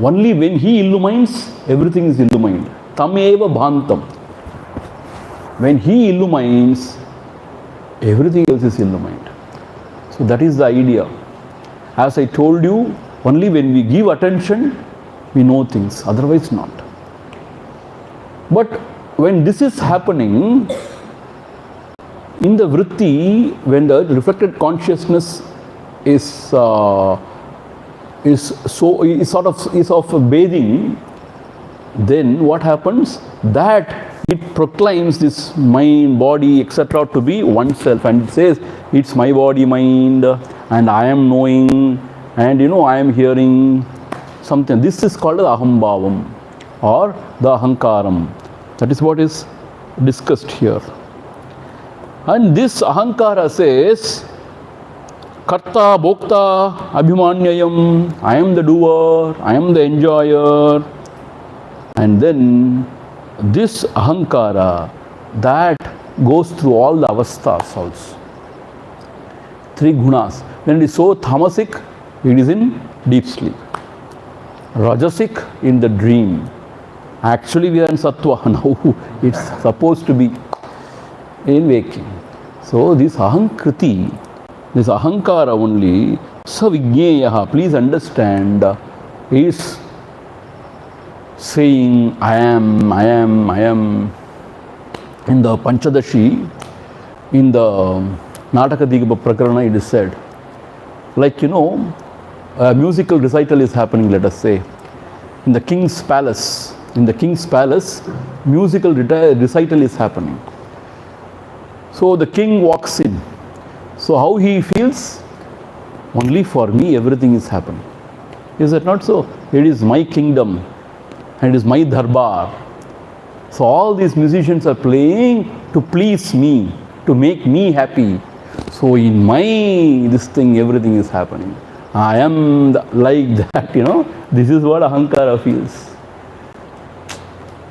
Only when he illumines, everything is illumined. Tameva bhantam. When he illumines, everything else is illumined. So that is the idea. As I told you, only when we give attention, we know things, otherwise not. But when this is happening, in the vritti, when the reflected consciousness is of bathing, then what happens? That it proclaims this mind, body, etc. to be oneself, and it says, it's my body, mind, and I am knowing, and I am hearing something. This is called the ahambhavam or the ahankaram. That is what is discussed here. And this ahankara says, karta, bhokta, abhimanyayam, I am the doer, I am the enjoyer. And then this ahankara, that goes through all the avasthas also. 3 gunas. When it is so tamasic, it is in deep sleep. Rajasic, in the dream. Actually we are in sattva. Now it's supposed to be in waking. So this ahankriti, this ahankara only, savigneyaha, please understand, is saying I am. In the Panchadashi, in the Nataka Digapa Prakarana, it is said, like a musical recital is happening, let us say, in the king's palace. In the king's palace, musical recital is happening. So the king walks in. So how he feels? Only for me everything is happening. Is it not so? It is my kingdom and it is my darbar. So all these musicians are playing to please me, to make me happy. So in my this thing everything is happening. I am like that, This is what ahankara feels.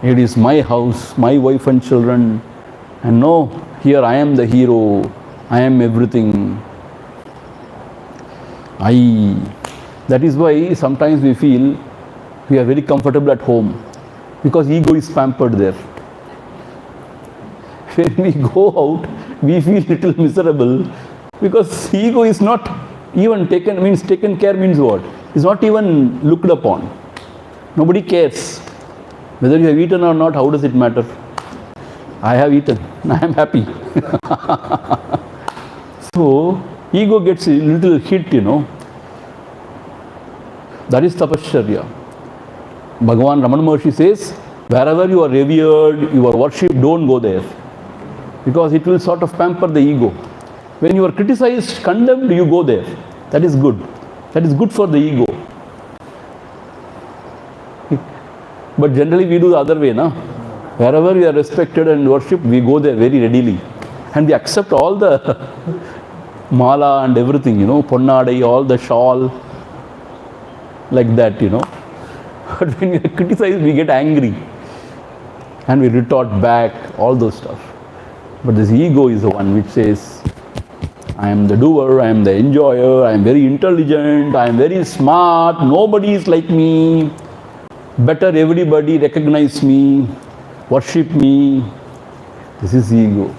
It is my house, my wife and children. And no, here I am the hero. I am everything. That is why sometimes we feel we are very comfortable at home. Because ego is pampered there. When we go out, we feel little miserable. Because ego is not even taken care means what? It's not even looked upon. Nobody cares. Whether you have eaten or not, how does it matter? I have eaten. I am happy. So, ego gets a little hit, That is tapasya. Bhagavan Ramana Maharshi says, wherever you are revered, you are worshipped, don't go there. Because it will sort of pamper the ego. When you are criticized, condemned, you go there. That is good. That is good for the ego. But generally we do the other way, na? Wherever we are respected and worshipped, we go there very readily. And we accept all the mala and everything, ponnadai, all the shawl, like that, But when we are criticized, we get angry. And we retort back, all those stuff. But this ego is the one which says, I am the doer, I am the enjoyer, I am very intelligent, I am very smart, nobody is like me. Better everybody recognize me, worship me. This is ego.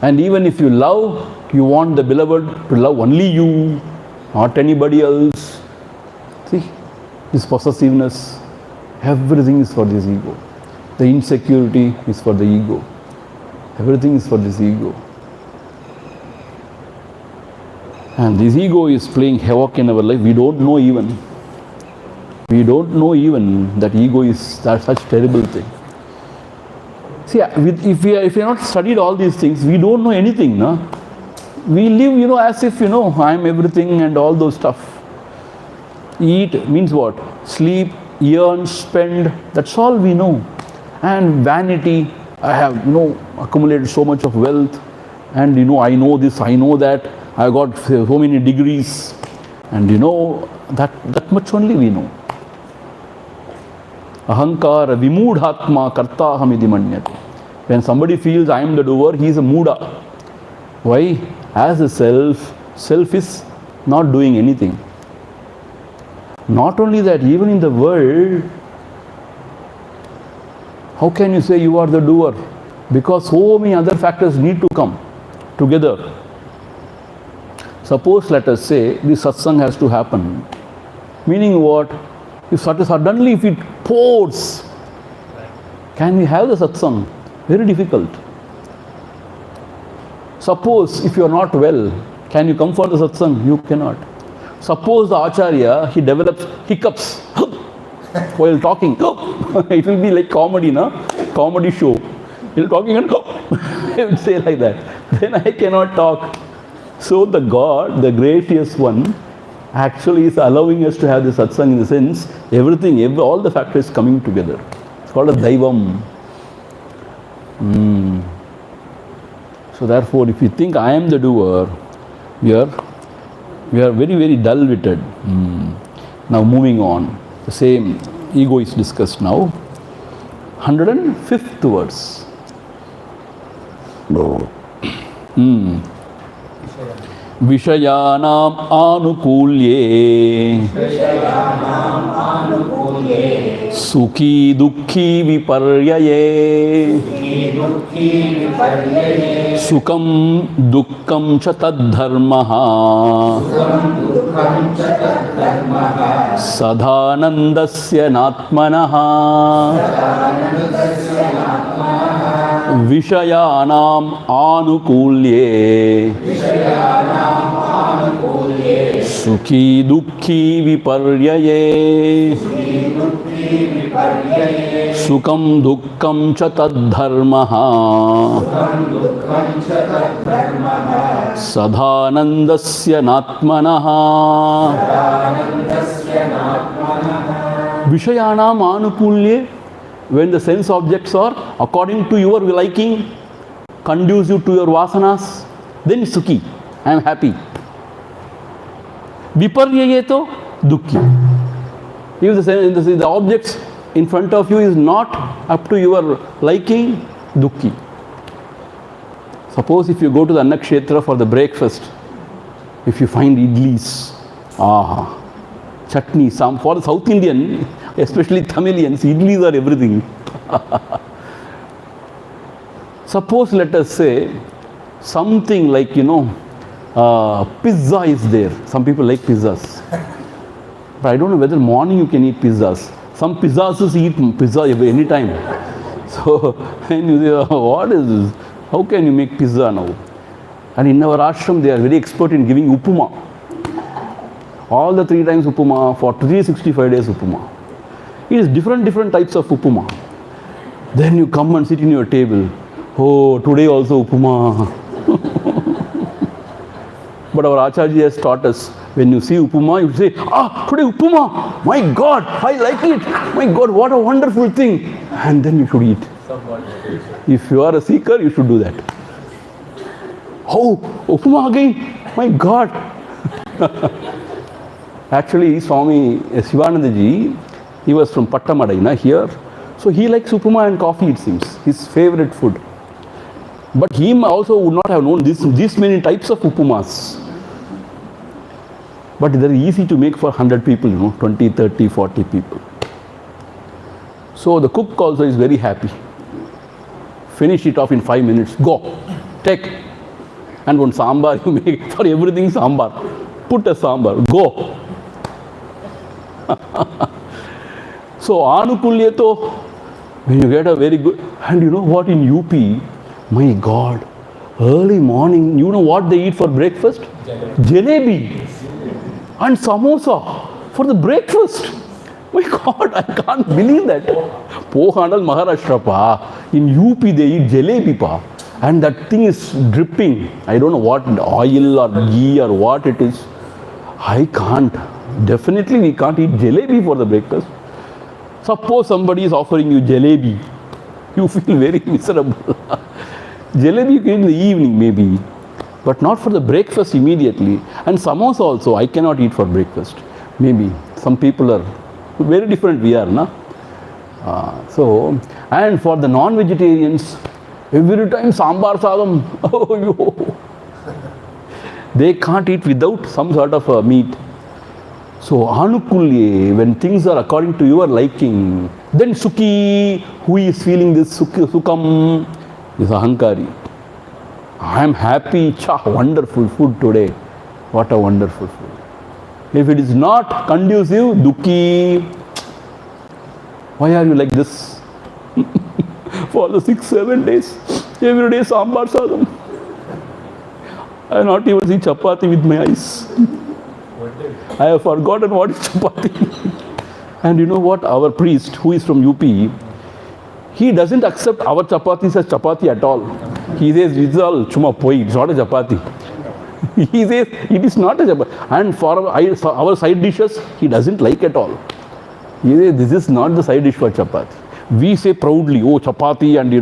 And even if you love, you want the beloved to love only you, not anybody else. See, this possessiveness, everything is for this ego. The insecurity is for the ego. Everything is for this ego. And this ego is playing havoc in our life. We don't know even. We don't know even that ego is such terrible thing. See, if we have not studied all these things, we don't know anything. No? We live, as if, I am everything and all those stuff. Eat means what? Sleep, earn, spend. That's all we know. And vanity. I have, accumulated so much of wealth. And, I know this, I know that. I got so many degrees. And, that much only we know. Ahankara vimudhatma kartaham iti manyate. When somebody feels I am the doer, he is a muda. Why? As a self is not doing anything. Not only that, even in the world, how can you say you are the doer? Because so many other factors need to come together. Suppose, let us say, this satsang has to happen. Meaning what? If suddenly if it pours, can we have the satsang? Very difficult. Suppose if you are not well, can you come for the satsang? You cannot. Suppose the acharya, he develops hiccups while talking. It will be like comedy, no? Comedy show. He'll talking and he will say like that. Then I cannot talk. So the God, the gracious one, actually is allowing us to have the satsang in the sense, everything, all the factors coming together. It's called a daivam. So therefore, if you think I am the doer, we are very, very dull-witted. Now moving on. The same ego is discussed now. 105th verse. Vishayanam anukulye Sukhi dukhi viparyaye Sukam dukkam cha taddharmaha Sadhanandasya natmanaha Vishayanam anukulye Sukhi dukhi viparyaye Sukam dukkam cha taddharmaha Sadhanandasya natmanaha Vishayanam anukulye. When the sense objects are according to your liking, conducive to your vasanas, then sukhi, I am happy. Viparyayeto dukhi. If the objects in front of you is not up to your liking, dukhi. Suppose if you go to the Annakshetra for the breakfast, if you find idlis, chutney, some for the South Indian, especially Tamilians, idlis are everything. Suppose, let us say, something like, pizza is there. Some people like pizzas. But I don't know whether morning you can eat pizzas. Some pizzas eat pizza any time. So, and you say, what is this? How can you make pizza now? And in our ashram, they are very expert in giving upuma. All the 3 times upuma, for 365 days upuma. It is different types of upuma. Then you come and sit in your table. Oh, today also upuma. But our Acharya has taught us, when you see upuma, you say, today upuma. My God, I like it. My God, what a wonderful thing. And then you should eat. If you are a seeker, you should do that. Oh, upuma again. My God. Actually, Swami Sivanandaji, he was from Pattamadai, here. So he likes upuma and coffee, it seems, his favorite food. But he also would not have known this many types of upumas. But they're easy to make for 100 people, 20, 30, 40 people. So the cook also is very happy. Finish it off in 5 minutes. Go, take. And one sambar you make, for everything sambar. Put a sambar, go. So anukulyato, when you get a very good, and you know what, in UP, my God, early morning, you know what they eat for breakfast? Jalebi and samosa for the breakfast. My God, I can't believe that. Pohandal Maharashtra pa, in UP they eat jalebi pa, and that thing is dripping. I don't know what oil or ghee or what it is. I can't. Definitely we can't eat jalebi for the breakfast. Suppose somebody is offering you jalebi, you feel very miserable. Jalebi you can eat in the evening maybe, but not for the breakfast immediately. And samosa also I cannot eat for breakfast. Maybe some people are very different we are, na? And for the non-vegetarians, every time sambar sadam, they can't eat without some sort of meat. So anukulye, when things are according to your liking, then sukhi, who is feeling this sukham, is ahankari. I am happy, wonderful food today. What a wonderful food. If it is not conducive, dukhi, why are you like this? For the 6-7 days, every day sambar sadam. I have not even seen chapati with my eyes. I have forgotten what is chapati. And you know what? Our priest, who is from UP, he doesn't accept our chapatis as chapati at all. He says, it's all chuma poi, it's not a chapati. He says, it is not a chapati. And for our side dishes, he doesn't like at all. He says, this is not the side dish for chapati. We say proudly, oh, chapati and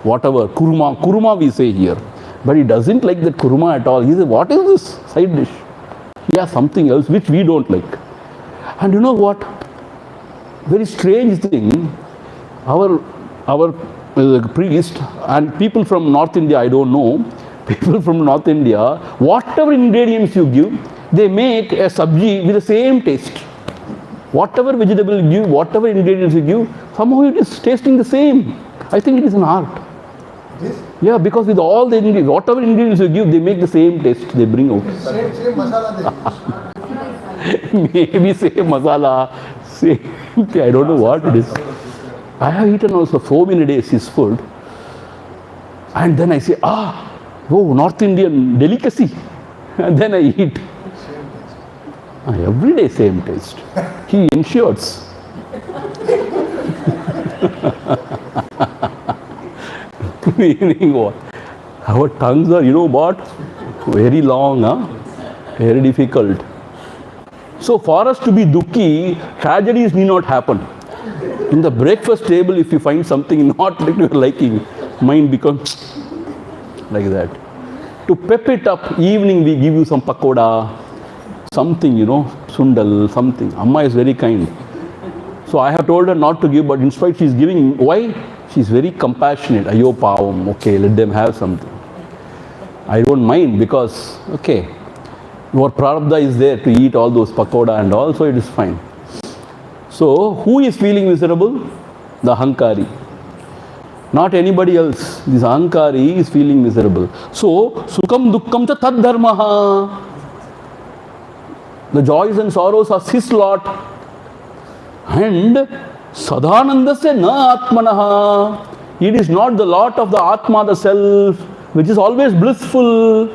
whatever, kurma we say here. But he doesn't like that kurma at all. He says, what is this side dish? He has something else which we don't like. And you know what? Very strange thing, our priest and people from North India, I don't know, people from North India, whatever ingredients you give, they make a sabji with the same taste. Whatever vegetable you give, whatever ingredients you give, somehow it is tasting the same. I think it is an art. This? Yeah, because with all the ingredients, whatever ingredients you give, they make the same taste, they bring out. Same masala they use. Maybe same masala, same, I don't know what it is. I have eaten also so many days his food. And then I say, oh, North Indian delicacy. And then I eat. Every day same taste. He ensures. Meaning what? Our tongues are, what? Very long, very difficult. So for us to be dukhi, tragedies need not happen. In the breakfast table, if you find something not like your liking, mind becomes like that. To pep it up, evening we give you some pakoda, something, sundal, something. Amma is very kind. So I have told her not to give, but in spite she is giving. Why? She is very compassionate. Ayo pavam, okay, let them have something. I don't mind because, okay, your prarabdha is there to eat all those pakoda and all, so it is fine. So, who is feeling miserable? The ahankari. Not anybody else. This ahankari is feeling miserable. So, sukham dukkham cha tad dharmaha. The joys and sorrows are his lot. And sadanandasya na atmanaha. It is not the lot of the Atma, the self, which is always blissful.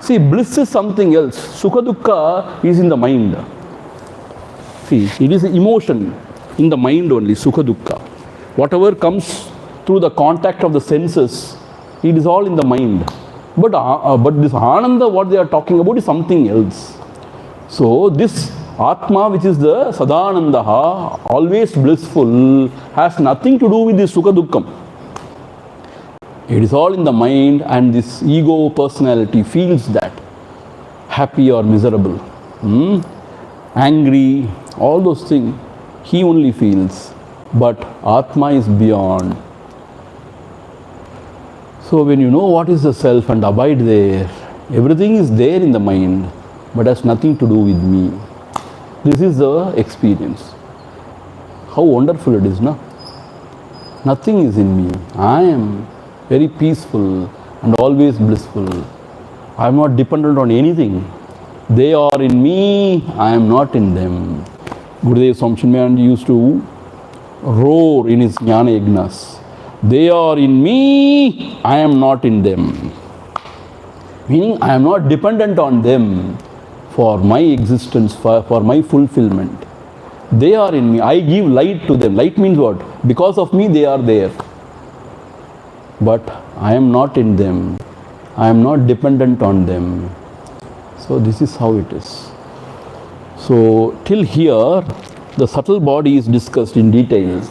See, bliss is something else. Sukha dukkha is in the mind. See, it is an emotion in the mind only, sukha dukkha. Whatever comes through the contact of the senses, it is all in the mind. But this ananda, what they are talking about, is something else. So this Atma, which is the Sadanandaha, always blissful, has nothing to do with this Sukha Dukkham. It is all in the mind, and this ego personality feels that. Happy or miserable, angry, all those things, he only feels. But Atma is beyond. So when you know what is the self and abide there, everything is there in the mind, but has nothing to do with me. This is the experience. How wonderful it is, no? Nothing is in me. I am very peaceful and always blissful. I am not dependent on anything. They are in me, I am not in them. Gurudev Swami Chinmayananda used to roar in his Jnana Yagnas. They are in me, I am not in them. Meaning, I am not dependent on them for my existence, for my fulfillment. They are in me. I give light to them. Light means what? Because of me, they are there. But I am not in them. I am not dependent on them. So this is how it is. So till here, the subtle body is discussed in detail.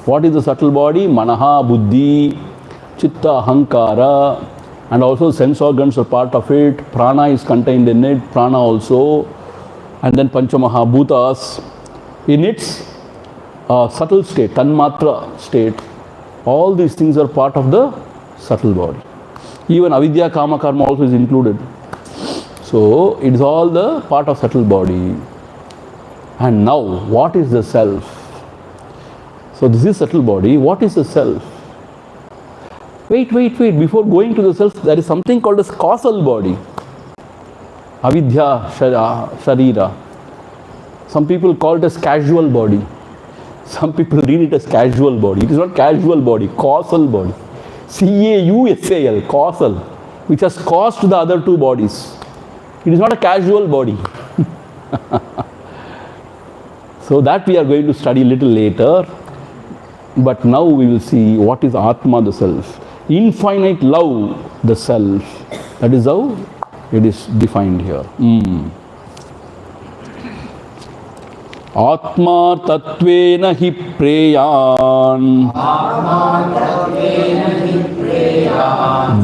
What is the subtle body? Manaha, Buddhi, Chitta, Ahankara, and also sense organs are part of it. Prana is contained in it, prana also, and then Panchamahabhutas. In its subtle state, Tanmatra state, all these things are part of the subtle body. Even avidya, kama, karma also is included. So it is all the part of subtle body. And now, what is the self? So this is subtle body. What is the self? Wait. Before going to the self, there is something called as causal body. Avidya Sharira. Some people call it as casual body. Some people read it as casual body. It is not casual body, causal body. C-A-U-S-A-L, causal, which has caused the other two bodies. It is not a casual body. So that we are going to study a little later. But now we will see what is Atma, the self. Infinite love, the self. That is how it is defined here. Atma tattvena hi preyan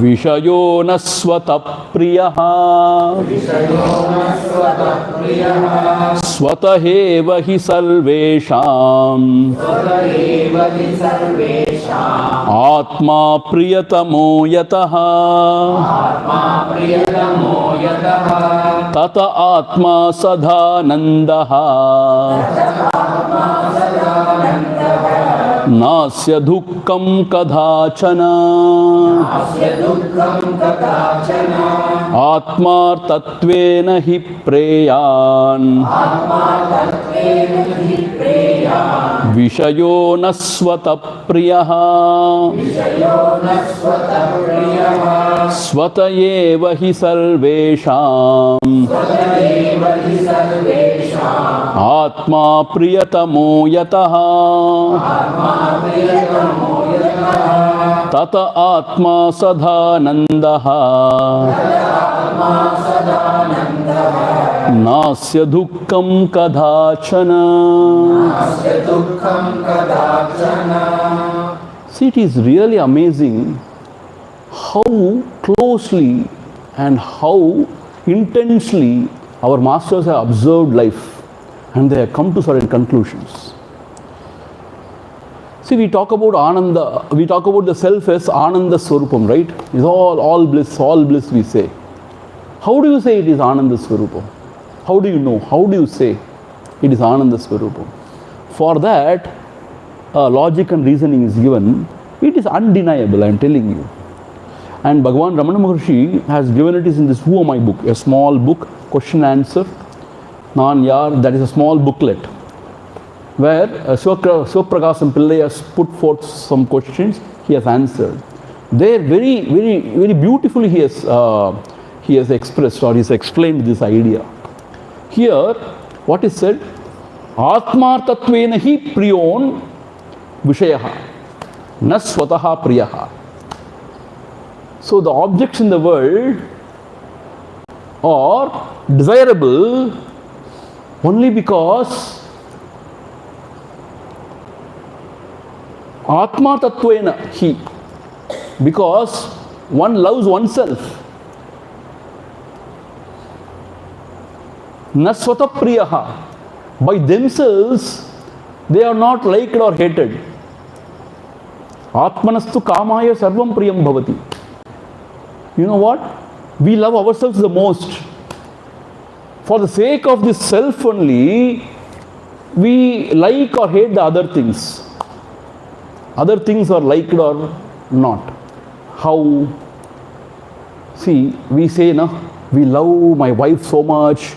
Vishayo nasvata priyaha Swataheva hi sarvesham Atma priyatamo yataha Tata Atma sadhanandaha Nasya dukkam kadhachana Atma tattvena hi preyan Vishayo nasvata priyaha Swatayeva hi sarvesham Atma priyatamo yataha Tata Atma sadhanandaha Nasya dukkam kadhachana. See, it is really amazing how closely and how intensely our masters have observed life and they have come to certain conclusions. See, we talk about Ananda, we talk about the self as Ananda Swarupam, right? It's all bliss we say. How do you say it is Ananda Swarupam? How do you know? How do you say it is Ananda Swarupam? For that, logic and reasoning is given. It is undeniable, I am telling you. And Bhagavan Ramana Maharshi has given it in this Who Am I book, a small book, question answer, Nan-Yar, that is a small booklet, where Sivaprakasam Pillai has put forth some questions, he has answered. There very beautifully he has expressed or he has explained this idea. Here, what is said? Atma tattvena hi priyon vishayaha, na swataha priyaha. So the objects in the world are desirable only because Atma tattvena hi, because one loves oneself. Na swata priyaha, by themselves they are not liked or hated. Atmanastu kamaya sarvam priyam bhavati. You know what? We love ourselves the most. For the sake of this self only, we like or hate the other things. Other things are liked or not. How? See, we say, no, we love my wife so much,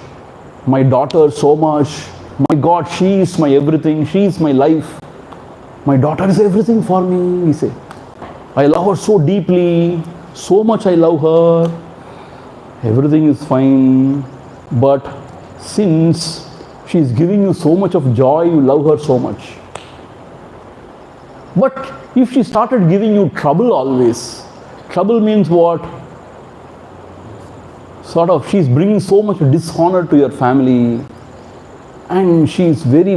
my daughter so much. My God, she is my everything, she is my life. My daughter is everything for me, we say. I love her so deeply, so much I love her. Everything is fine. But since she is giving you so much of joy, you love her so much. But if she started giving you trouble always, trouble means what? Sort of, she is bringing so much dishonor to your family, and she is very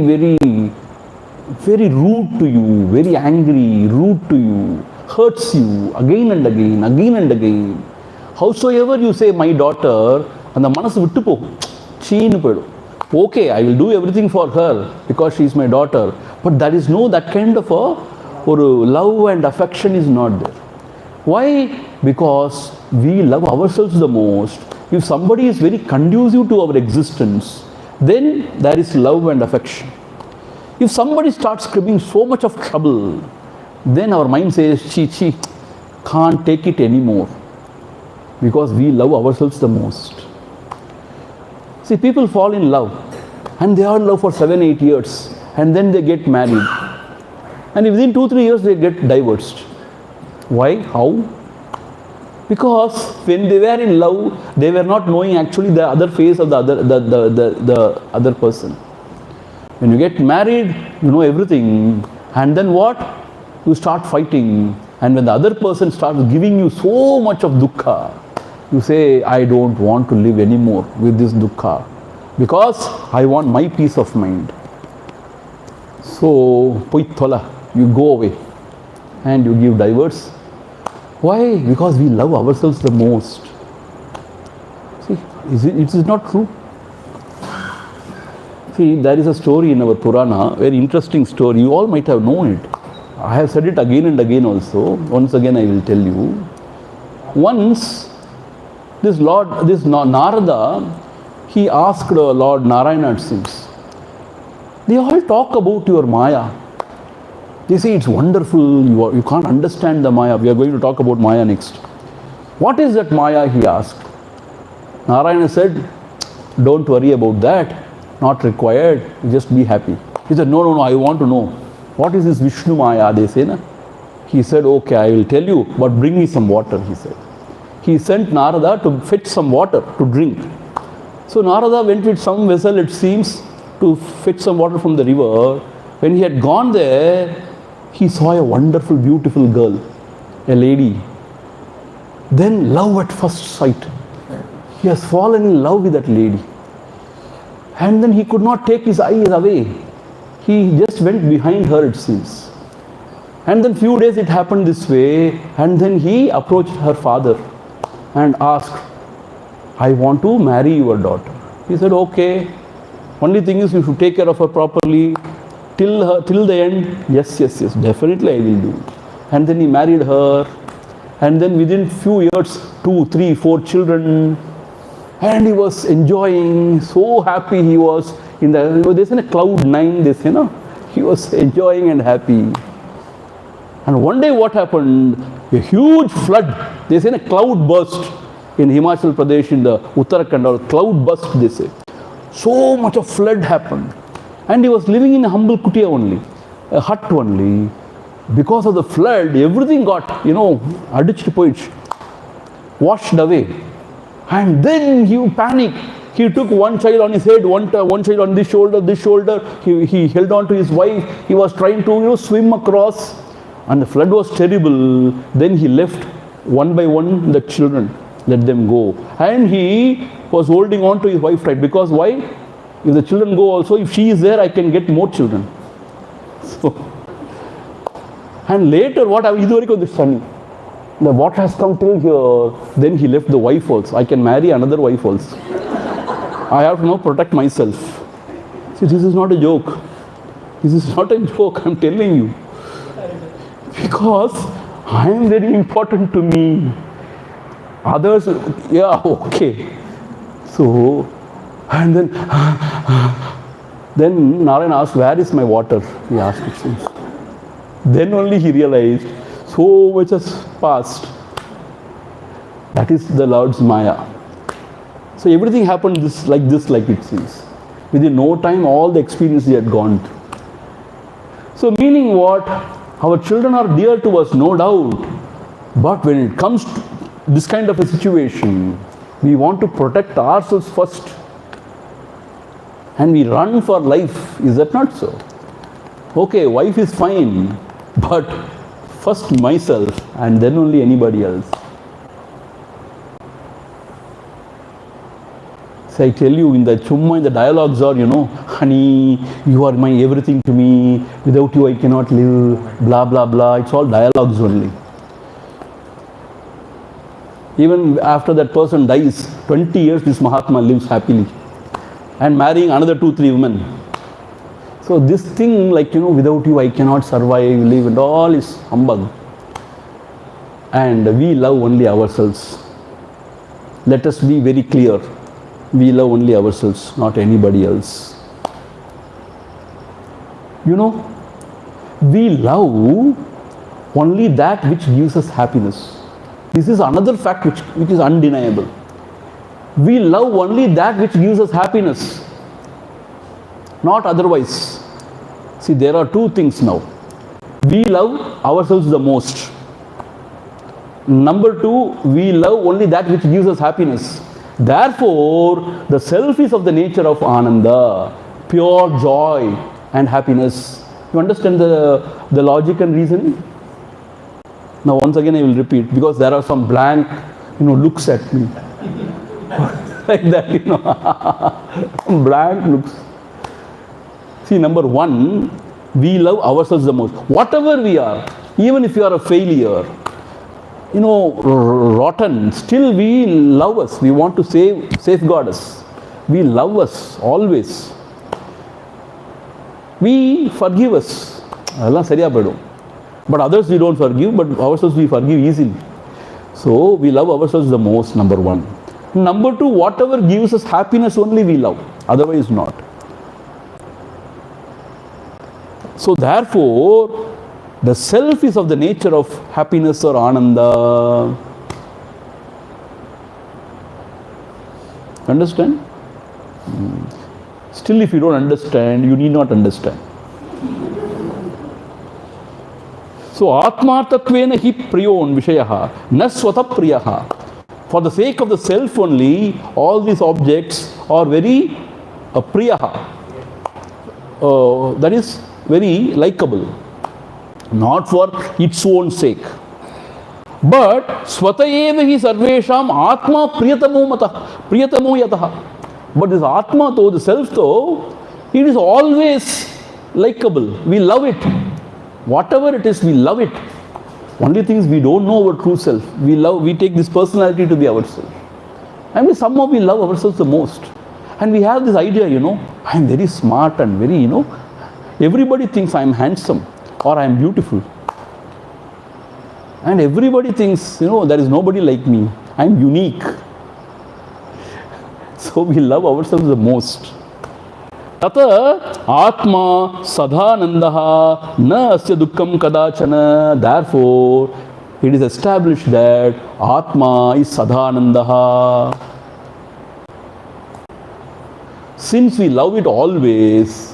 rude to you, very angry, rude to you, hurts you again and again. Howsoever you say, my daughter, and the manasu vittu pogum, cheenu poidum. Okay, I will do everything for her because she is my daughter, but there is no that kind of a love and affection is not there. Why? Because we love ourselves the most. If somebody is very conducive to our existence, then there is love and affection. If somebody starts giving so much of trouble, then our mind says, chi, can't take it anymore. Because we love ourselves the most. See, people fall in love and they are in love for 7-8 years and then they get married. And within 2-3 years they get divorced. Why? How? Because when they were in love, they were not knowing actually the other face of the other person. When you get married, you know everything. And then what? You start fighting. And when the other person starts giving you so much of dukkha, you say, I don't want to live anymore with this dukkha. Because I want my peace of mind. So, poithola, you go away. And you give divorce. Why? Because we love ourselves the most. See, it is not true. See, there is a story in our Purana, very interesting story. You all might have known it. I have said it again and again also. Once again I will tell you. Once, this Narada, he asked Lord Narayana, it seems, they all talk about your Maya. They say it's wonderful, you can't understand the Maya. We are going to talk about Maya next. What is that Maya, he asked. Narayana said, don't worry about that, not required, just be happy. He said, no, I want to know. What is this Vishnu Maya, they say, na? He said, okay, I will tell you, but bring me some water, he said. He sent Narada to fetch some water to drink. So Narada went with some vessel, it seems, to fetch some water from the river. When he had gone there, he saw a wonderful, beautiful girl, a lady. Then love at first sight. He has fallen in love with that lady. And then he could not take his eyes away. He just went behind her, it seems. And then few days it happened this way. And then he approached her father and asked, I want to marry your daughter. He said, okay. Only thing is you should take care of her properly. Till the end, yes, definitely I will do. And then he married her. And then within few years, 2, 3, 4 children. And he was enjoying, so happy he was. They say cloud 9, they say, no? He was enjoying and happy. And one day what happened? A huge flood. They say a cloud burst in Himachal Pradesh, in the Uttarakhand, or cloud burst, they say. So much of flood happened. And he was living in a humble kutia only, a hut only. Because of the flood, everything got, adichtu poichu, washed away. And then he panicked. He took one child on his head, one child on this shoulder. He held on to his wife. He was trying to, swim across. And the flood was terrible. Then he left one by one the children, let them go. And he was holding on to his wife tight. Because why? If the children go also, if she is there, I can get more children. So, and later, what happened? The water has come till here. Then he left the wife also. I can marry another wife also. I have to now protect myself. See, this is not a joke. This is not a joke, I'm telling you. Because I am very important to me. Others, yeah, okay. So, and then Narayana asked, where is my water? He asked it. Then only he realized, so much has passed. That is the Lord's Maya. So everything happened like it seems. Within no time, all the experience he had gone through. So meaning what? Our children are dear to us, no doubt. But when it comes to this kind of a situation, we want to protect ourselves first. And we run for life. Is that not so? Okay, wife is fine. But first myself and then only anybody else. So I tell you, in the dialogues are, honey, you are my everything to me. Without you I cannot live. Blah, blah, blah. It's all dialogues only. Even after that person dies, 20 years this Mahatma lives happily. And marrying another 2-3 women. So this thing without you I cannot survive, live, and all is humbug. And we love only ourselves. Let us be very clear. We love only ourselves, not anybody else. You know, we love only that which gives us happiness. This is another fact which is undeniable. We love only that which gives us happiness, not otherwise. See, there are two things now. We love ourselves the most. Number two, we love only that which gives us happiness. Therefore, the self is of the nature of Ananda, pure joy and happiness. You understand the logic and reasoning? Now, once again, I will repeat, because there are some blank, looks at me. Like that, blank looks. See, number one, we love ourselves the most. Whatever we are, even if you are a failure, rotten, still we love us. We want to safeguard us. We love us always. We forgive us. But others we don't forgive, but ourselves we forgive easily. So we love ourselves the most, number one. Number two, whatever gives us happiness only we love, otherwise not. So therefore, the self is of the nature of happiness or Ananda. Understand? Still, if you don't understand, you need not understand. So, Atmartatvena hi priyon vishayaha, na swata priyaha. For the sake of the self only, all these objects are very priyaha. That is very likable. Not for its own sake. But swataeva hi sarvesham atma priyatamo yataha. But this atma though, the self though, it is always likable. We love it. Whatever it is, we love it. Only things we don't know our true self. We take this personality to be ourselves. And somehow we love ourselves the most. And we have this idea, I am very smart and very, everybody thinks I am handsome or I am beautiful. And everybody thinks, there is nobody like me. I am unique. So we love ourselves the most. Tata Atma Sadhanandaha na asya dukkham kadachana. Therefore, it is established that Atma is Sadhanandaha. Since we love it always,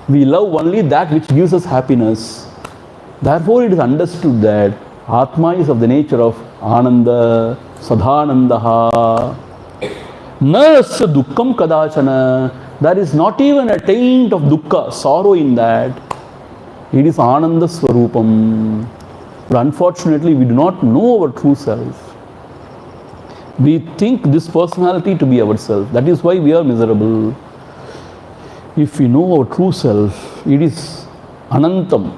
we love only that which gives us happiness. Therefore, it is understood that Atma is of the nature of Ananda, Sadhanandaha. Na asya dukkham kadachana. There is not even a taint of dukkha, sorrow in that. It is Ananda Swarupam. But unfortunately, we do not know our true self. We think this personality to be ourself. That is why we are miserable. If we know our true self, it is Anantam.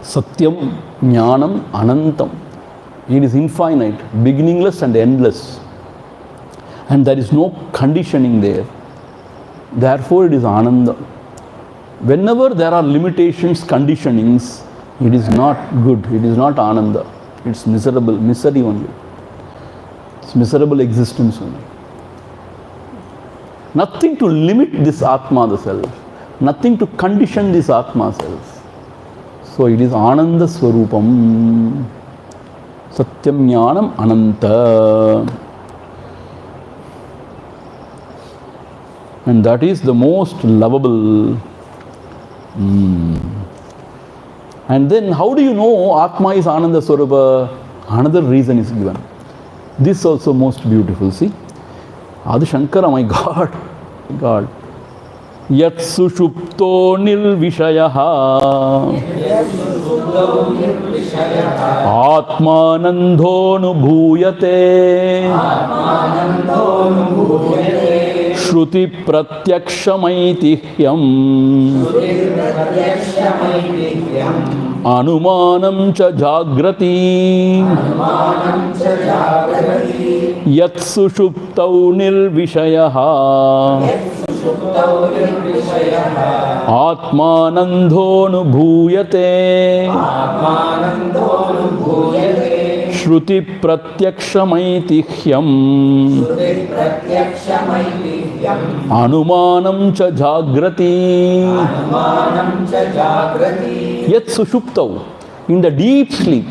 Satyam, Jnanam, Anantam. It is infinite, beginningless and endless. And there is no conditioning there. Therefore, it is Ananda. Whenever there are limitations, conditionings, it is not good. It is not Ananda. It's miserable, misery only. It's miserable existence only. Nothing to limit this Atma, the self. Nothing to condition this Atma self. So it is Ananda Swarupam. Satyam Jnanam Ananta. And that is the most lovable. And then how do you know Atma is Ananda Swarupa? Another reason is given. This also most beautiful. See? Adi Shankara, my God. God. Yat sushupto nirvishayaha Atmanandho nubhuyate Shruti pratyakshamaityam Anumanam cha jagrati Yat sushuptau nirvishayaha Atmanandho nubhuyate Shruti pratyakshamaityam Anumanam cha jagrati. Yet sushuptau. In the deep sleep.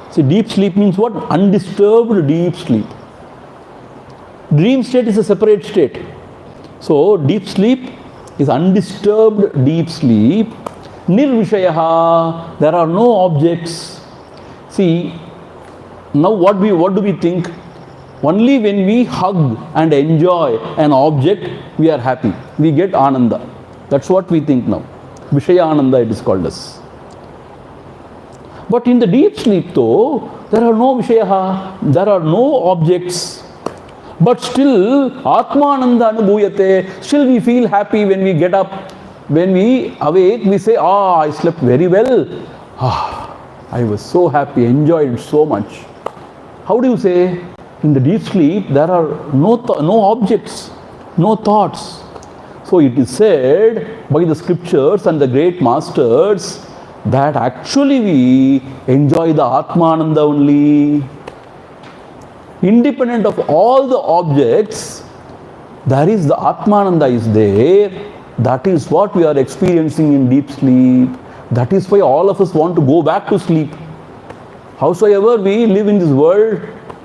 See, deep sleep means what? Undisturbed deep sleep. Dream state is a separate state. So, deep sleep is undisturbed deep sleep. Nirvishayaha. There are no objects. See, now what do we think? Only when we hug and enjoy an object, we are happy. We get ananda. That's what we think now. Vishaya ananda it is called as. But in the deep sleep though, there are no Vishayaha, there are no objects. But still, Atmananda Anubhuyate, still we feel happy when we get up. When we awake, we say, I slept very well. I was so happy, enjoyed it so much. How do you say? In the deep sleep, there are no objects, no thoughts. So it is said by the scriptures and the great masters that actually we enjoy the Atmananda only. Independent of all the objects, there is the Atmananda is there. That is what we are experiencing in deep sleep. That is why all of us want to go back to sleep. Howsoever we live in this world,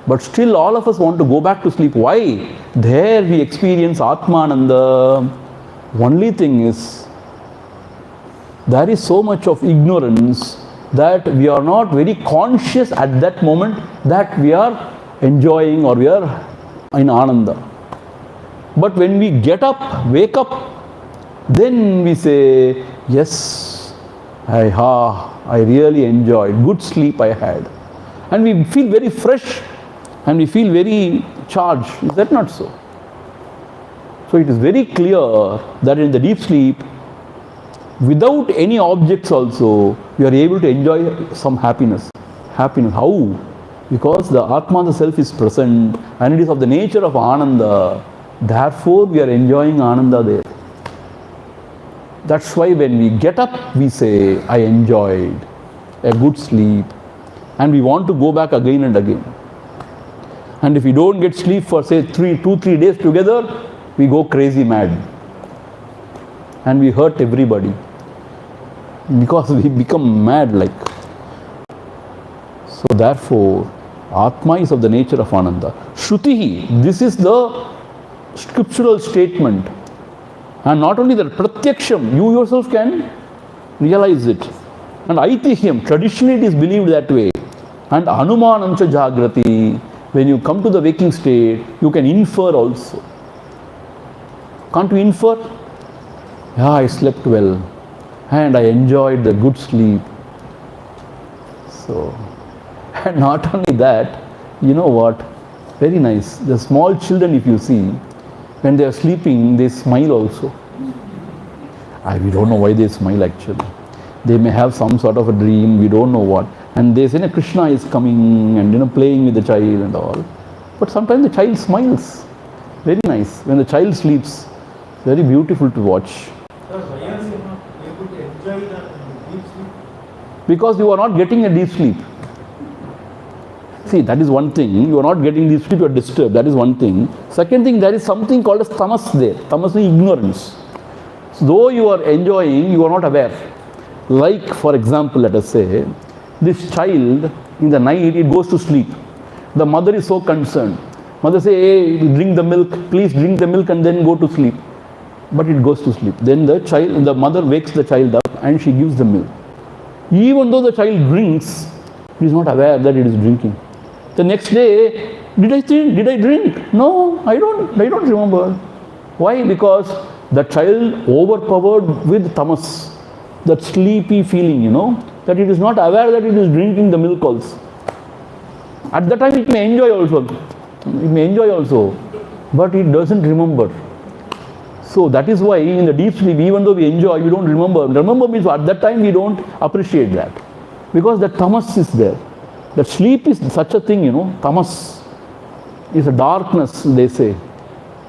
but still all of us want to go back to sleep. Why? There we experience Atmananda. Only thing is, there is so much of ignorance that we are not very conscious at that moment that we are enjoying or we are in Ananda. But when we get up, wake up, then we say, yes, I really enjoyed, good sleep I had. And we feel very fresh and we feel very charged. Is that not so? So it is very clear that in the deep sleep, without any objects also, we are able to enjoy some happiness. Happiness. How? Because the Atma, the self is present and it is of the nature of Ananda. Therefore, we are enjoying Ananda there. That's why when we get up, we say, I enjoyed a good sleep. And we want to go back again and again. And if we don't get sleep for say 2-3 days together, we go crazy mad. And we hurt everybody. Because we become mad like. So therefore, Atma is of the nature of Ananda. Shrutihi, this is the scriptural statement. And not only that, pratyaksham, you yourself can realize it. And aitihyam, traditionally it is believed that way. And anumanam cha jagrati, when you come to the waking state, you can infer also. Can't you infer? Yeah, I slept well. And I enjoyed the good sleep. So, and not only that, you know what? Very nice. The small children, if you see, when they are sleeping, they smile also. We don't know why they smile actually. They may have some sort of a dream, we don't know what. And they say, Krishna is coming and playing with the child and all. But sometimes the child smiles. Very nice. When the child sleeps, very beautiful to watch. Sir, why are you not able to enjoy the deep sleep? Because you are not getting a deep sleep. See, that is one thing. You are not getting deep sleep, you are disturbed. That is one thing. Second thing, there is something called as tamas there. Tamas is ignorance. So though you are enjoying, you are not aware. Like, for example, let us say, this child, in the night, it goes to sleep. The mother is so concerned. Mother say, hey, drink the milk, please drink the milk and then go to sleep. But it goes to sleep. Then the mother wakes the child up and she gives the milk. Even though the child drinks, he is not aware that it is drinking. The next day, did I drink? No, I don't remember. Why? Because the child overpowered with tamas, that sleepy feeling, that it is not aware that it is drinking the milk also. At that time it may enjoy also, but it doesn't remember. So that is why in the deep sleep, even though we enjoy, we don't remember. Remember means at that time we don't appreciate that. Because the tamas is there. That sleep is such a thing, tamas is a darkness, they say.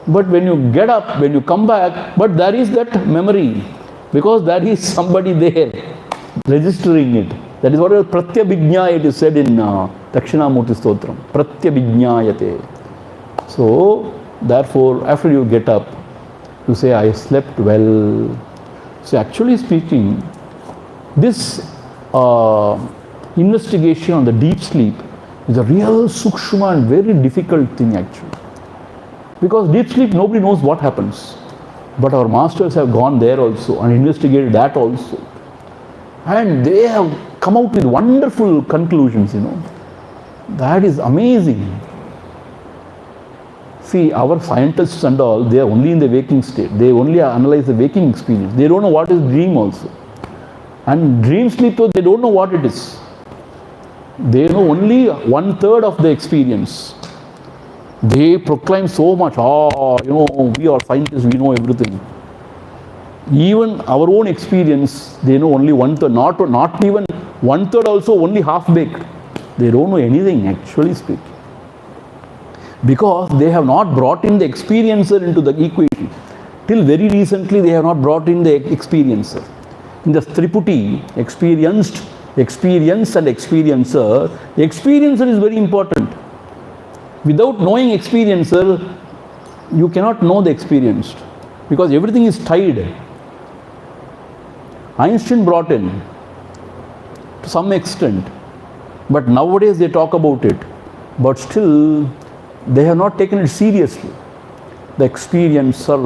But when you get up, when you come back, but there is that memory. Because there is somebody there registering it. That is what pratyabhijna it is said in Dakshinamurti Stotram. Pratyabhijñāyate. So, therefore, after you get up, you say, I slept well. So, actually speaking, this investigation on the deep sleep is a real sukshma and very difficult thing actually. Because deep sleep, nobody knows what happens. But our masters have gone there also and investigated that also. And they have come out with wonderful conclusions, That is amazing. See, our scientists and all, they are only in the waking state. They only analyze the waking experience. They don't know what is dream also. And dream sleep, they don't know what it is. They know only 1/3 of the experience. They proclaim so much, we are scientists, we know everything. Even our own experience, they know only 1/3, not even 1/3 also, only half-baked. They don't know anything, actually speaking. Because they have not brought in the experiencer into the equation. Till very recently, they have not brought in the experiencer. In the Triputi, experienced, experience and experiencer, experiencer is very important. Without knowing experiencer, you cannot know the experienced. Because everything is tied. Einstein brought in, to some extent. But nowadays they talk about it. But still, they have not taken it seriously. The experiencer.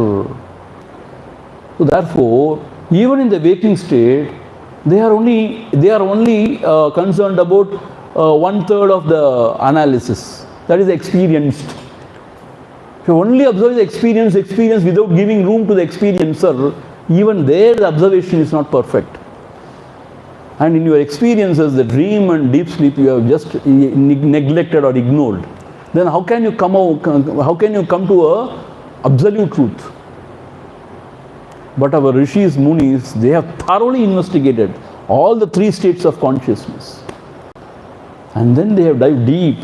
So therefore, even in the waking state, they are only concerned about 1/3 of the analysis. That is experienced. If you only observe the experience without giving room to the experiencer, even there the observation is not perfect. And in your experiences, the dream and deep sleep, you have just neglected or ignored. Then how can you come to a absolute truth? But our rishis, munis, they have thoroughly investigated all the 3 states of consciousness. And then they have dived deep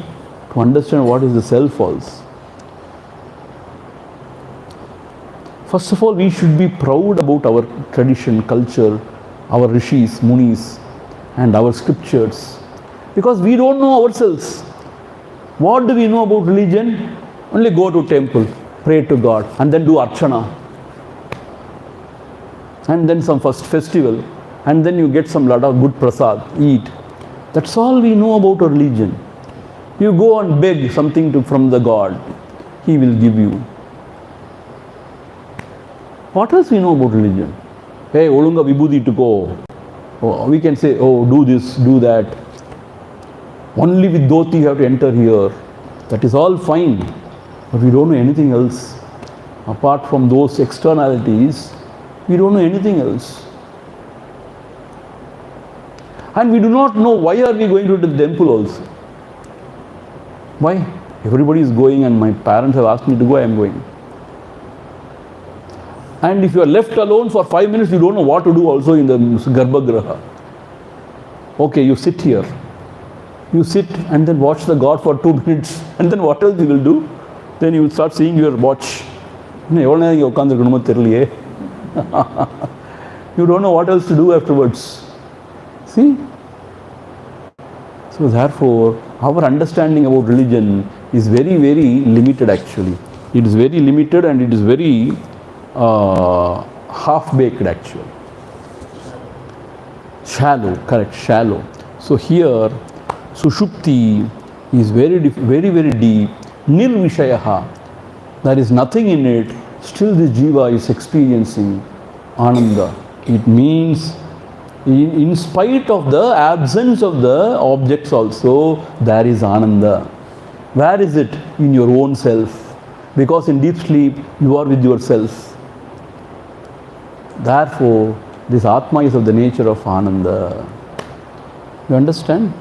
to understand what is the self also. First of all, we should be proud about our tradition, culture, our rishis, munis, and our scriptures. Because we don't know ourselves. What do we know about religion? Only go to temple, pray to God, and then do archana. And then some first festival, and then you get some lot of good prasad, eat. That's all we know about our religion. You go and beg something from the God, He will give you. What else we know about religion? Hey, Olunga Vibhuti to go. Oh, we can say, do this, do that. Only with dhoti you have to enter here. That is all fine. But we don't know anything else. Apart from those externalities, we don't know anything else. And we do not know why are we going to the temple also. Why? Everybody is going and my parents have asked me to go, I am going. And if you are left alone for 5 minutes, you don't know what to do also in the Garbhagraha. Okay, you sit here. You sit and then watch the God for 2 minutes. And then what else you will do? Then you will start seeing your watch. You don't know what else to do afterwards. See? So therefore, our understanding about religion is very, very limited actually. It is very limited and it is very half-baked actually. Shallow, correct, shallow. So here, Sushupti is very, very deep. Nirvishayaha. There is nothing in it. Still this jiva is experiencing Ananda. It means in spite of the absence of the objects also, there is Ananda. Where is it? In your own self. Because in deep sleep, you are with yourself. Therefore, this Atma is of the nature of Ananda. You understand?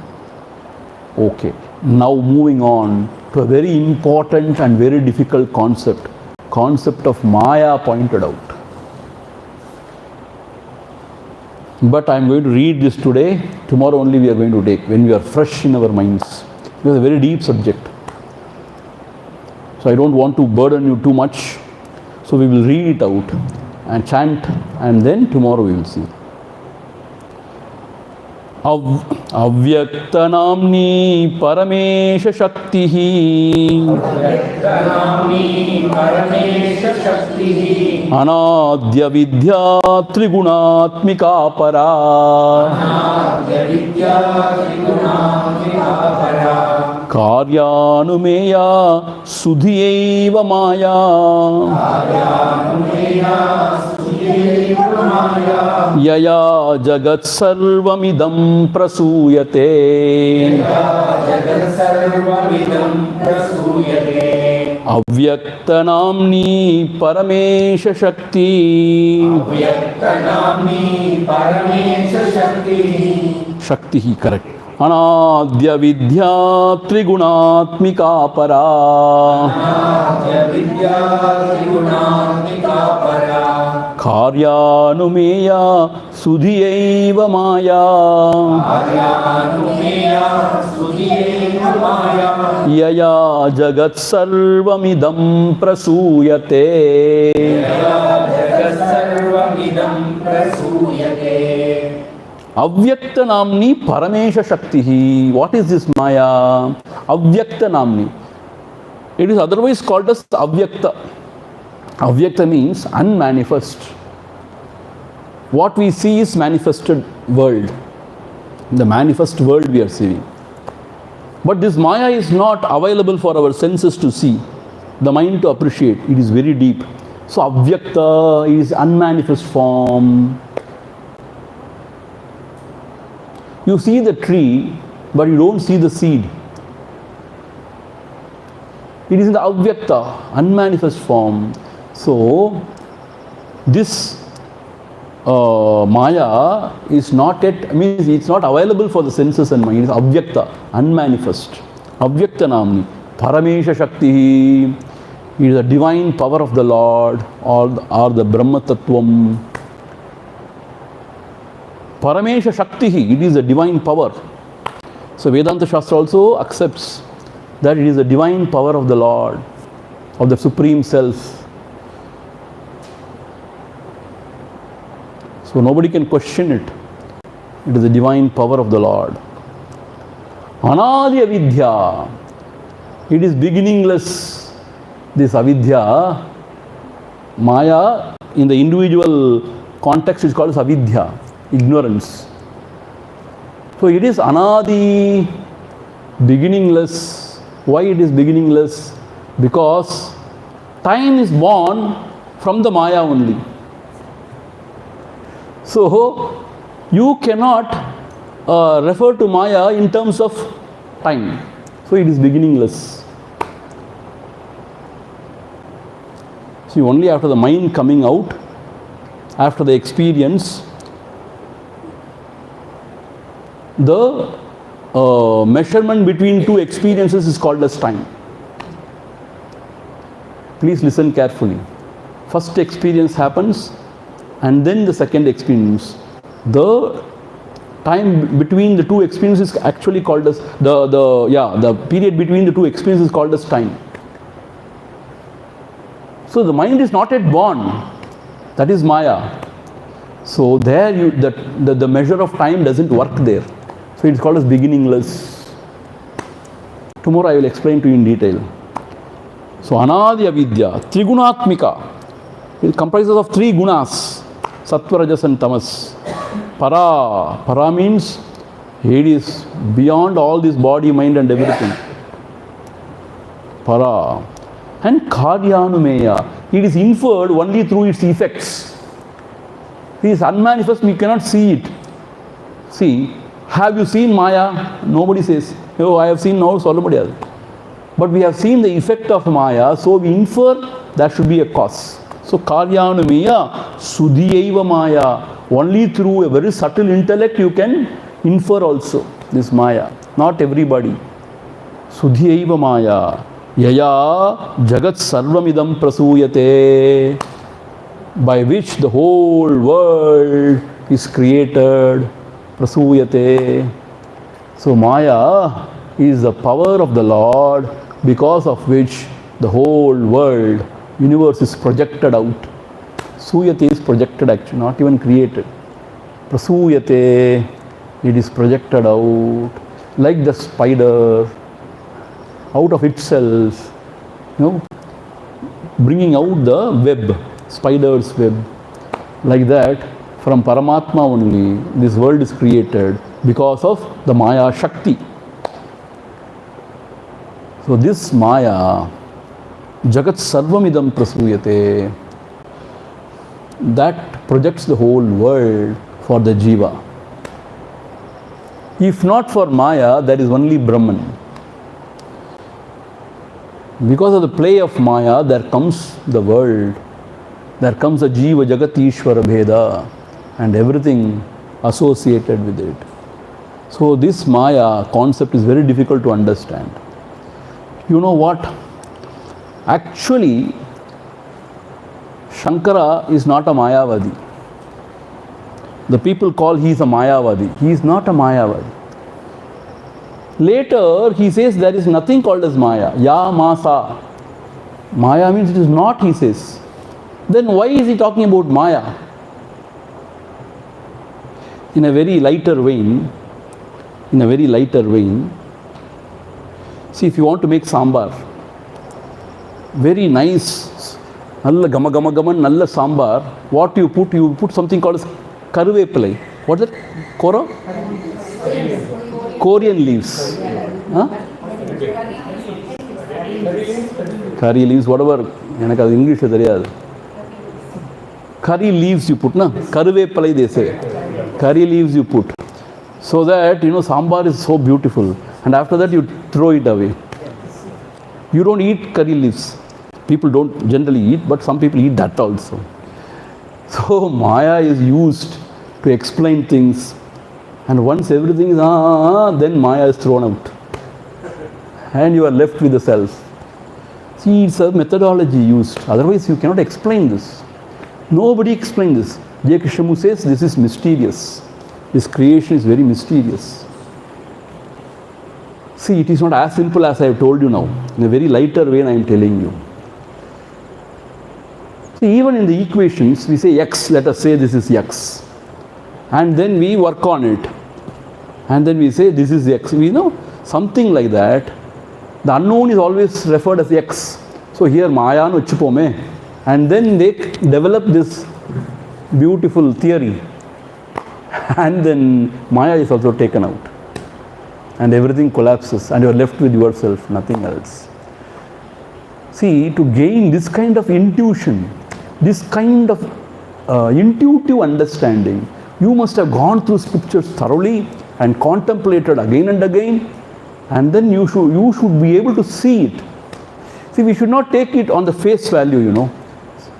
Okay. Now moving on to a very important and very difficult concept. Concept of Maya pointed out. But I am going to read this today. Tomorrow only we are going to take, when we are fresh in our minds. It is a very deep subject. So I don't want to burden you too much. So we will read it out and chant, and then tomorrow we will see. अव्यक्तनाम्नी Paramesh शक्तिः अनाद्य विद्या त्रिगुणात्मिका परा कार्यानुमेया सुधियैव माया यया जगत्सर्वमिदं प्रसूयते अव्यक्तनाम्नी परमेश शक्ति शक्ति ही correct अनाद्य विद्या त्रिगुणात्मिका परा कार्यानुमेया सुधियैव माया यया जगत्सर्वमिदं प्रसूयते अव्यक्त नामनी परमेश शक्ति ही. What is this Maya? Avyakta namni. It is otherwise called as Avyakta. Avyakta means unmanifest. What we see is manifested world. The manifest world we are seeing. But this Maya is not available for our senses to see, the mind to appreciate. It is very deep. So Avyakta is unmanifest form. You see the tree, but you don't see the seed. It is in the Avyakta, unmanifest form. So, this Maya is not yet, means it's not available for the senses and mind. It is Avyakta, unmanifest. Avyakta namni, Paramesha Shakti. It is the divine power of the Lord or the Brahma Tattvam. Paramesha Shakti, it is a divine power. So Vedanta Shastra also accepts that it is the divine power of the Lord, of the Supreme Self. So nobody can question it. It is the divine power of the Lord. Anadya Vidya, it is beginningless. This avidya, Maya, in the individual context is called as avidya. Ignorance. So it is anadi, beginningless. Why it is beginningless? Because time is born from the Maya only. So you cannot refer to Maya in terms of time. So it is beginningless. See, only after the mind coming out, after the experience, the measurement between two experiences is called as time. Please listen carefully. First experience happens and then the second experience. The time between the two experiences is actually called as the period between the two experiences is called as time. So the mind is not yet born. That is Maya. So there the measure of time doesn't work there. So it's called as beginningless. Tomorrow I will explain to you in detail. So Anadi Avidya, Trigunatmika. It comprises of three gunas. Sattva, Rajas and Tamas. Para means it is beyond all this body, mind and everything. Para. And Karyanumeya. It is inferred only through its effects. It is unmanifest, we cannot see it. See, have you seen Maya? Nobody says, oh, I have seen now, so nobody else. But we have seen the effect of Maya, so we infer that should be a cause. So Karyanumeya, Sudhiyaiva Maya. Only through a very subtle intellect you can infer also this Maya. Not everybody. Sudhiyaiva Maya. Yaya Jagat Sarvamidam Prasuyate. By which the whole world is created. Prasuyate. So Maya is the power of the Lord, because of which the whole world, universe is projected out. Suyate is projected actually, not even created. Prasuyate. it is projected out like the spider out of itself, bringing out the web, spider's web. Like that, from Paramatma only, this world is created because of the Maya Shakti. So this Maya, Jagat Sarvamidam Prasuyate, that projects the whole world for the Jiva. If not for Maya, there is only Brahman. Because of the play of Maya, there comes the world. There comes a Jiva Jagat Ishvara Bheda and everything associated with it. So this Maya concept is very difficult to understand. You know what? Actually, Shankara is not a Mayavadi. The people call he is a Mayavadi. He is not a Mayavadi. Later, he says there is nothing called as Maya. Ya Masa. Maya means it is not, he says. Then why is he talking about Maya? In a very lighter vein, see, if you want to make sambar, very nice, nalla gama gama gama, nalla sambar, what you put? You put something called as karuvepalai. What is it? Korean leaves. Huh? Curry leaves, whatever. English is curry leaves you put, na? Karuvepalai they say. Curry leaves you put. So that, sambar is so beautiful. And after that you throw it away. You don't eat curry leaves. People don't generally eat, but some people eat that also. So Maya is used to explain things. And once everything is then Maya is thrown out. And you are left with the self. See, it's a methodology used. Otherwise you cannot explain this. Nobody explains this. J. Krishnamurti says this is mysterious. This creation is very mysterious. See, it is not as simple as I have told you now. In a very lighter way I am telling you. See, even in the equations, we say x, let us say this is x. And then we work on it. And then we say this is x. We know something like that. The unknown is always referred as x. So here Maya no chupome. And then they develop this beautiful theory. And then Maya is also taken out. And everything collapses. And you are left with yourself, nothing else. See, to gain this kind of intuition, this kind of intuitive understanding, you must have gone through scriptures thoroughly and contemplated again and again. And then you should be able to see it. See, we should not take it on the face value,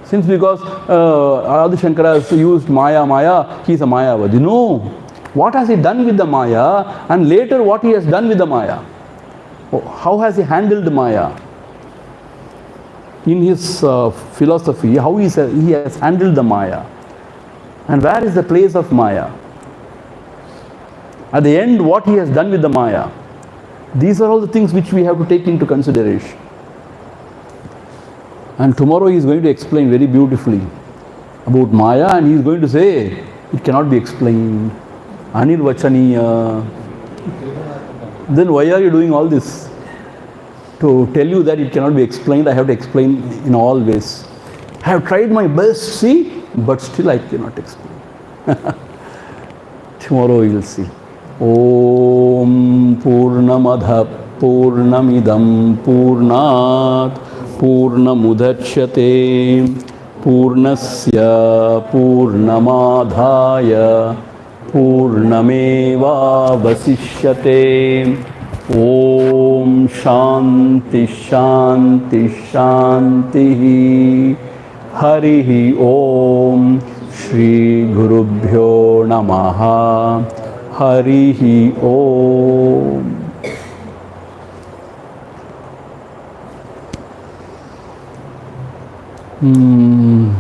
Since because Adi Shankara has used Maya, he is a Mayavadi. No. What has he done with the Maya, and later what he has done with the Maya? How has he handled Maya? In his philosophy, how he has handled the Maya. And where is the place of Maya? At the end, what he has done with the Maya? These are all the things which we have to take into consideration. And tomorrow he is going to explain very beautifully about Maya, and he is going to say, it cannot be explained. Anirvachaniya. Then why are you doing all this? To tell you that it cannot be explained, I have to explain in all ways. I have tried my best, see, but still I cannot explain. Tomorrow you will see. Om Purnamadha Purnamidam Purnat Purnamudachyate Purnasya Purnamadhaya Purnameva Vasishyate. Om Shanti Shanti Shanti. Harihi Om. Shri Gurubhyo Namaha. Harihi Om. Hmm.